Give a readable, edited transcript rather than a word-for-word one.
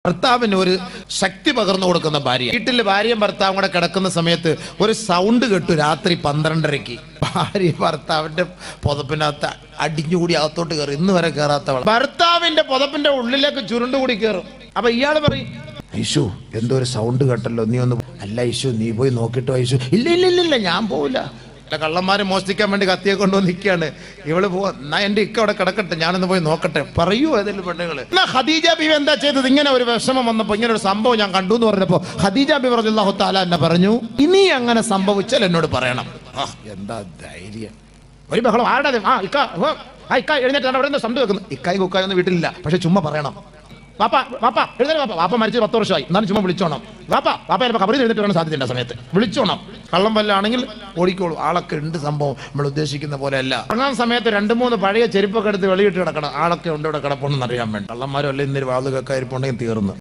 ഭർത്താവിന് ഒരു ശക്തി പകർന്നു കൊടുക്കുന്ന ഭാര്യ. വീട്ടിൽ ഭാര്യയും ഭർത്താവും കൂടെ കിടക്കുന്ന സമയത്ത് ഒരു സൗണ്ട് കേട്ടു രാത്രി 12:30. ഭാര്യ ഭർത്താവിന്റെ പുതപ്പിനകത്ത് അടിഞ്ഞുകൂടി അകത്തോട്ട് കയറി, ഇന്ന് വരെ കയറാത്തവൾ ഭർത്താവിന്റെ പുതപ്പിന്റെ ഉള്ളിലേക്ക് ചുരുണ്ടുകൂടി കയറും. അപ്പൊ ഇയാള് പറയും, ഐശു എന്തോ ഒരു സൗണ്ട് കേട്ടല്ലോ, നീ ഒന്ന്. അല്ല ഐശു, നീ പോയി നോക്കിട്ടോ. ഐശു ഇല്ല ഇല്ല ഇല്ല ഇല്ല, ഞാൻ പോവില്ല. കള്ളന്മാരെ മോഷ്ടിക്കാൻ വേണ്ടി കത്തിയെ കൊണ്ടുവന്ന് നിൽക്കുകയാണ്. ഇവള് പോവാ, എന്നാ എന്റെ ഇക്ക അവിടെ കിടക്കട്ടെ, ഞാനൊന്ന് പോയി നോക്കട്ടെ. പറയൂ ഏതെങ്കിലും പെണ്ണുങ്ങള്. എന്നാ ഖദീജ ബീവി എന്താ ചെയ്തത്? ഇങ്ങനെ ഒരു വിഷമം വന്നപ്പോ, ഇങ്ങനെ ഒരു സംഭവം ഞാൻ കണ്ടു എന്ന് പറഞ്ഞപ്പോ ഖദീജ ബീവി റളിയല്ലാഹു തആല എന്നെ പറഞ്ഞു, ഇനി അങ്ങനെ സംഭവിച്ചാൽ എന്നോട് പറയണം. എന്താ ധൈര്യം! ഒരു ബഹളം. ആരുടെ? ഇക്ക എഴുന്നേറ്റ്, അവിടെ നിന്ന് സൗണ്ട് വെക്കുന്നു. ഇക്കായി കുക്കായി ഒന്നും വീട്ടിലില്ല, പക്ഷെ ചുമ്മാ പറയണം. വാപ്പ എഴുന്നേറ്റ്. വാപ്പ മരിച്ച് 10 വർഷമായി, എന്നാലും ചുമ്മാ വിളിച്ചോണം. വാപ്പ ചിലപ്പോൾ കബറിൽ എഴുന്നേറ്റ് വരാൻ സാധ്യതയുണ്ട് ആ സമയത്ത്. വിളിച്ചോണം. കള്ളം വല്ലാണെങ്കിൽ ഓടിക്കോളൂ. ആളൊക്കെ ഉണ്ട്, സംഭവം നമ്മൾ ഉദ്ദേശിക്കുന്ന പോലെ അല്ല. ഇറങ്ങാൻ സമയത്ത് 2-3 പഴയ ചെരുപ്പൊക്കെ എടുത്ത് വെളിയിട്ട് കിടക്കണം. ആളൊക്കെ ഉണ്ട് ഇവിടെ കിടപ്പുണ്ടെന്ന് അറിയാൻ വേണ്ടി. കള്ളന്മാരും അല്ല ഇന്നൊരു വാതുകൊക്കെ ഇരിപ്പുണ്ടെങ്കിൽ തീർന്നു.